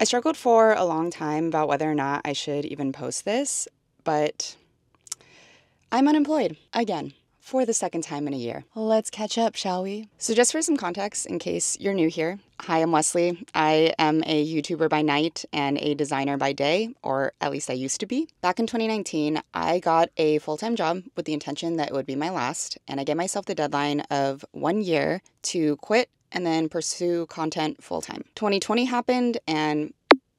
I struggled for a long time about whether or not I should even post this, but I'm unemployed again for the second time in a year. Let's catch up, shall we? So just for some context, in case you're new here, hi, I'm Leslie. I am a YouTuber by night and a designer by day, or at least I used to be. Back in 2019, I got a full-time job with the intention that it would be my last, and I gave myself the deadline of 1 year to quit and then pursue content full-time. 2020 happened, and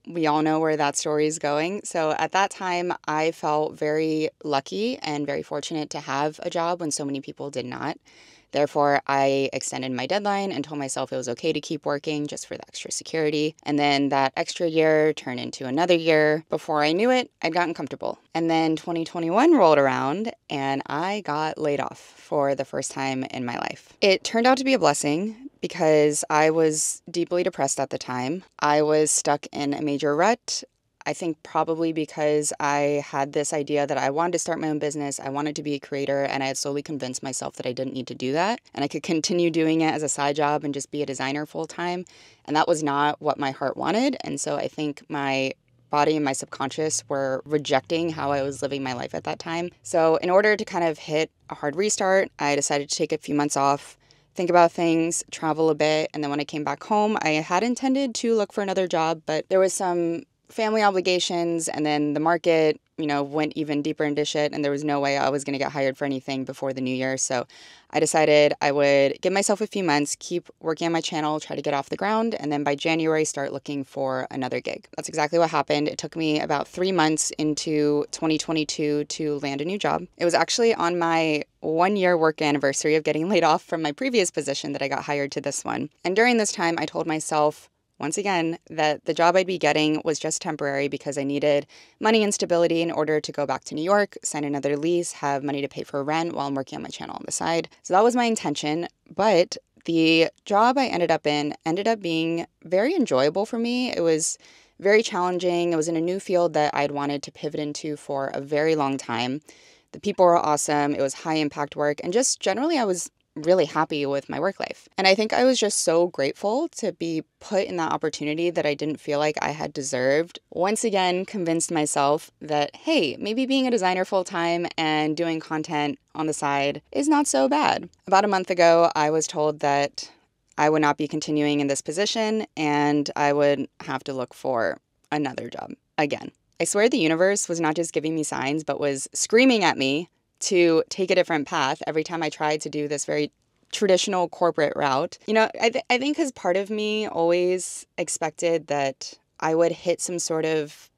we all know where that story is going. So at that time, I felt very lucky and very fortunate to have a job when so many people did not. Therefore, I extended my deadline and told myself it was okay to keep working just for the extra security. And then that extra year turned into another year. Before I knew it, I'd gotten comfortable. And then 2021 rolled around and I got laid off for the first time in my life. It turned out to be a blessing because I was deeply depressed at the time. I was stuck in a major rut. I think probably because I had this idea that I wanted to start my own business, I wanted to be a creator, and I had slowly convinced myself that I didn't need to do that, and I could continue doing it as a side job and just be a designer full time, and that was not what my heart wanted, and so I think my body and my subconscious were rejecting how I was living my life at that time. So in order to kind of hit a hard restart, I decided to take a few months off, think about things, travel a bit, and then when I came back home, I had intended to look for another job, but there was some family obligations, and then the market, went even deeper into shit, and there was no way I was going to get hired for anything before the new year. So I decided I would give myself a few months, keep working on my channel, try to get off the ground, and then by January start looking for another gig. That's exactly what happened. It took me about 3 months into 2022 to land a new job. It was actually on my 1 year work anniversary of getting laid off from my previous position that I got hired to this one. And during this time, I told myself, once again, that the job I'd be getting was just temporary because I needed money and stability in order to go back to New York, sign another lease, have money to pay for rent while I'm working on my channel on the side. So that was my intention. But the job I ended up in ended up being very enjoyable for me. It was very challenging. It was in a new field that I'd wanted to pivot into for a very long time. The people were awesome. It was high impact work. And just generally, I was really happy with my work life. And I think I was just so grateful to be put in that opportunity that I didn't feel like I had deserved. Once again, convinced myself that, hey, maybe being a designer full time and doing content on the side is not so bad. About a month ago, I was told that I would not be continuing in this position and I would have to look for another job again. I swear the universe was not just giving me signs, but was screaming at me to take a different path every time I tried to do this very traditional corporate route. I think because part of me always expected that I would hit some sort of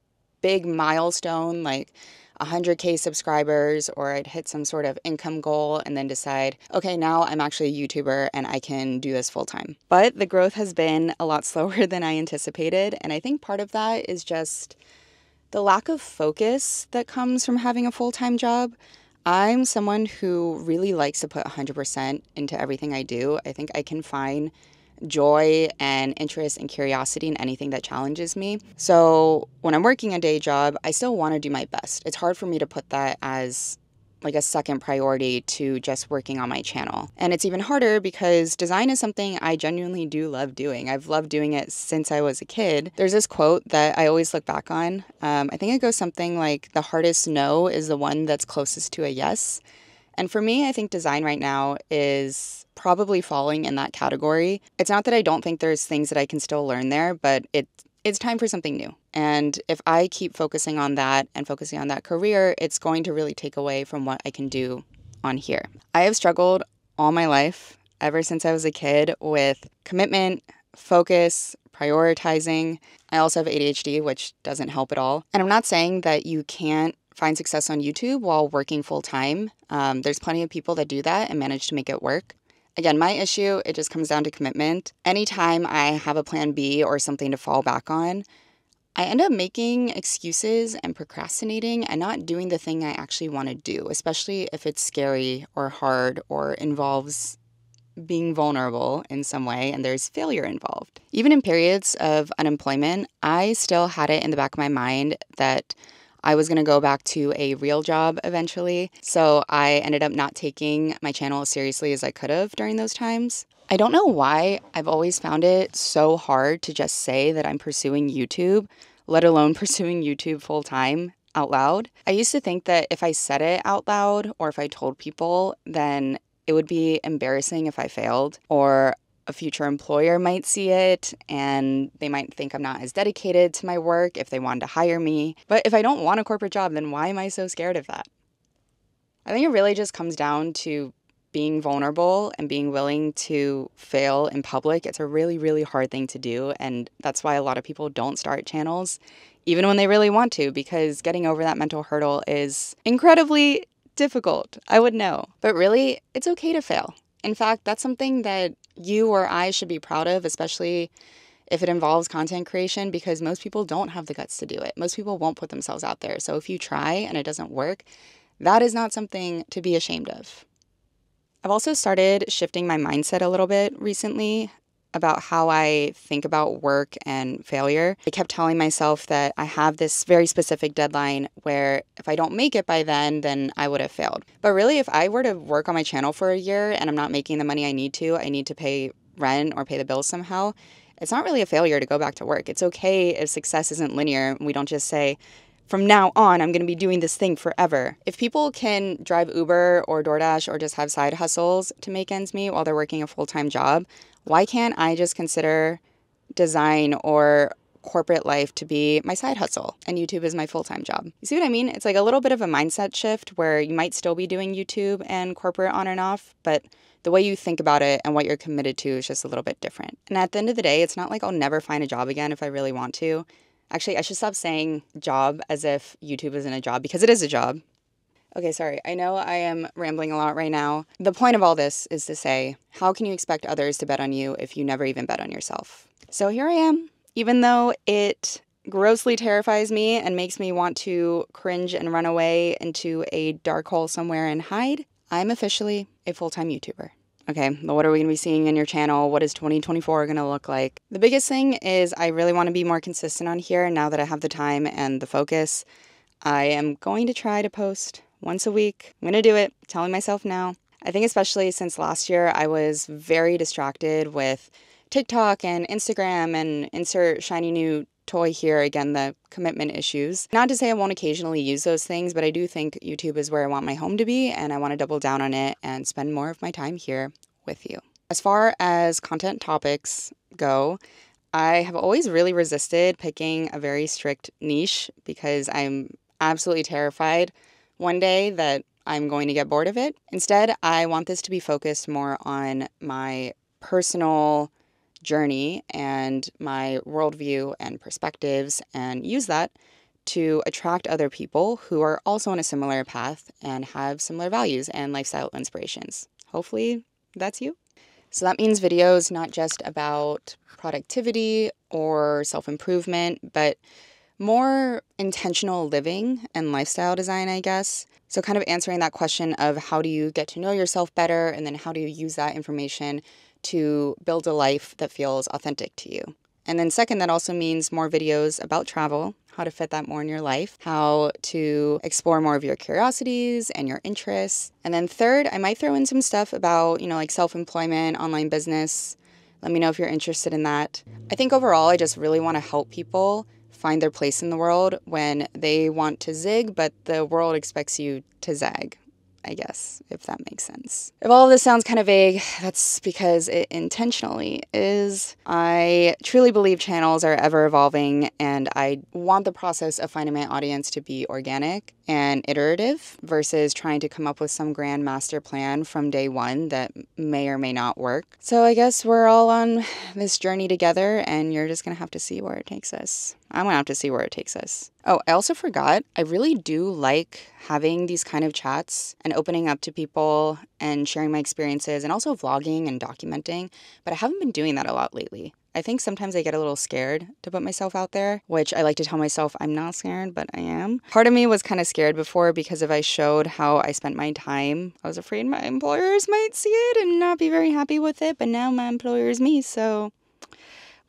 big milestone, like 100K subscribers, or I'd hit some sort of income goal and then decide, okay, now I'm actually a YouTuber and I can do this full time. But the growth has been a lot slower than I anticipated. And I think part of that is just the lack of focus that comes from having a full-time job. I'm someone who really likes to put 100% into everything I do. I think I can find joy and interest and curiosity in anything that challenges me. So when I'm working a day job, I still want to do my best. It's hard for me to put that as like a second priority to just working on my channel. And it's even harder because design is something I genuinely do love doing. I've loved doing it since I was a kid. There's this quote that I always look back on. I think it goes something like, the hardest no is the one that's closest to a yes. And for me, I think design right now is probably falling in that category. It's not that I don't think there's things that I can still learn there, but it's time for something new. And if I keep focusing on that and focusing on that career, it's going to really take away from what I can do on here. I have struggled all my life, ever since I was a kid, with commitment, focus, prioritizing. I also have ADHD, which doesn't help at all. And I'm not saying that you can't find success on YouTube while working full time. There's plenty of people that do that and manage to make it work. Again, my issue, it just comes down to commitment. Anytime I have a plan B or something to fall back on, I end up making excuses and procrastinating and not doing the thing I actually want to do, especially if it's scary or hard or involves being vulnerable in some way and there's failure involved. Even in periods of unemployment, I still had it in the back of my mind that I was going to go back to a real job eventually. So I ended up not taking my channel as seriously as I could have during those times. I don't know why I've always found it so hard to just say that I'm pursuing YouTube, let alone pursuing YouTube full time out loud. I used to think that if I said it out loud or if I told people, then it would be embarrassing if I failed, or a future employer might see it and they might think I'm not as dedicated to my work if they wanted to hire me. But if I don't want a corporate job, then why am I so scared of that? I think it really just comes down to being vulnerable and being willing to fail in public. It's a really, really hard thing to do. And that's why a lot of people don't start channels, even when they really want to, because getting over that mental hurdle is incredibly difficult. I would know. But really, it's okay to fail. In fact, that's something that you or I should be proud of, especially if it involves content creation, because most people don't have the guts to do it. Most people won't put themselves out there. So if you try and it doesn't work, that is not something to be ashamed of. I've also started shifting my mindset a little bit recently about how I think about work and failure. I kept telling myself that I have this very specific deadline where if I don't make it by then I would have failed. But really, if I were to work on my channel for a year and I'm not making the money I need to pay rent or pay the bills somehow, it's not really a failure to go back to work. It's okay if success isn't linear. We don't just say, from now on, I'm going to be doing this thing forever. If people can drive Uber or DoorDash or just have side hustles to make ends meet while they're working a full-time job, why can't I just consider design or corporate life to be my side hustle and YouTube is my full-time job? You see what I mean? It's like a little bit of a mindset shift where you might still be doing YouTube and corporate on and off, but the way you think about it and what you're committed to is just a little bit different. And at the end of the day, it's not like I'll never find a job again if I really want to. Actually, I should stop saying job as if YouTube isn't a job, because it is a job. Okay, sorry. I know I am rambling a lot right now. The point of all this is to say, how can you expect others to bet on you if you never even bet on yourself? So here I am. Even though it grossly terrifies me and makes me want to cringe and run away into a dark hole somewhere and hide, I'm officially a full-time YouTuber. Okay, what are we going to be seeing in your channel? What is 2024 going to look like? The biggest thing is I really want to be more consistent on here now that I have the time and the focus. I am going to try to post once a week. I'm going to do it, telling myself now. I think especially since last year, I was very distracted with TikTok and Instagram and insert shiny new toy here, again, the commitment issues. Not to say I won't occasionally use those things, but I do think YouTube is where I want my home to be, and I want to double down on it and spend more of my time here with you. As far as content topics go, I have always really resisted picking a very strict niche because I'm absolutely terrified one day that I'm going to get bored of it. Instead, I want this to be focused more on my personal journey and my worldview and perspectives, and use that to attract other people who are also on a similar path and have similar values and lifestyle inspirations. Hopefully that's you. So that means videos not just about productivity or self-improvement, but more intentional living and lifestyle design, I guess. So kind of answering that question of how do you get to know yourself better, and then how do you use that information to build a life that feels authentic to you. And then second, that also means more videos about travel, how to fit that more in your life, how to explore more of your curiosities and your interests. And then third, I might throw in some stuff about, like self-employment, online business. Let me know if you're interested in that. I think overall, I just really want to help people find their place in the world when they want to zig, but the world expects you to zag, I guess, if that makes sense. If all of this sounds kind of vague, that's because it intentionally is. I truly believe channels are ever evolving, and I want the process of finding my audience to be organic and iterative versus trying to come up with some grand master plan from day one that may or may not work. So I guess we're all on this journey together, and you're just gonna have to see where it takes us. I'm gonna have to see where it takes us. Oh, I also forgot, I really do like having these kind of chats and opening up to people and sharing my experiences and also vlogging and documenting, but I haven't been doing that a lot lately. I think sometimes I get a little scared to put myself out there, which I like to tell myself I'm not scared, but I am. Part of me was kind of scared before because if I showed how I spent my time, I was afraid my employers might see it and not be very happy with it, but now my employer is me, so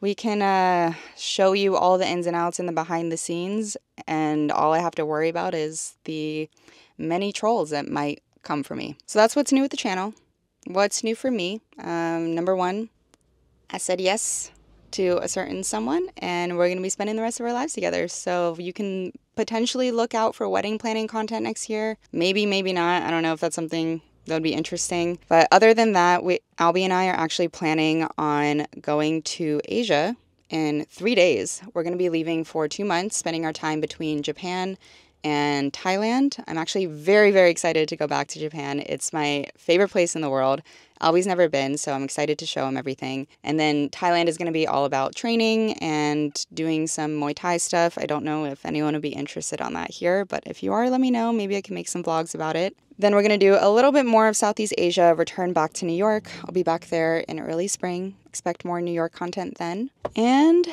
We can show you all the ins and outs and the behind the scenes, and all I have to worry about is the many trolls that might come for me. So that's what's new with the channel. What's new for me? Number one, I said yes to a certain someone, and we're going to be spending the rest of our lives together. So you can potentially look out for wedding planning content next year. Maybe, maybe not. I don't know if that's something that would be interesting. But other than that, Albie and I are actually planning on going to Asia in 3 days. We're going to be leaving for 2 months, spending our time between Japan and Thailand. I'm actually very, very excited to go back to Japan. It's my favorite place in the world. Albie's never been, so I'm excited to show him everything. And then Thailand is going to be all about training and doing some Muay Thai stuff. I don't know if anyone would be interested on that here, but if you are, let me know. Maybe I can make some vlogs about it. Then we're going to do a little bit more of Southeast Asia, return back to New York. I'll be back there in early spring. Expect more New York content then. And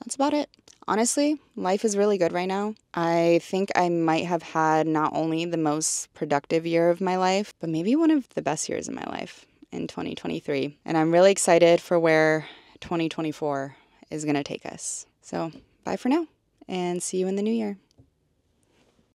that's about it. Honestly, life is really good right now. I think I might have had not only the most productive year of my life, but maybe one of the best years of my life in 2023. And I'm really excited for where 2024 is going to take us. So bye for now, and see you in the new year.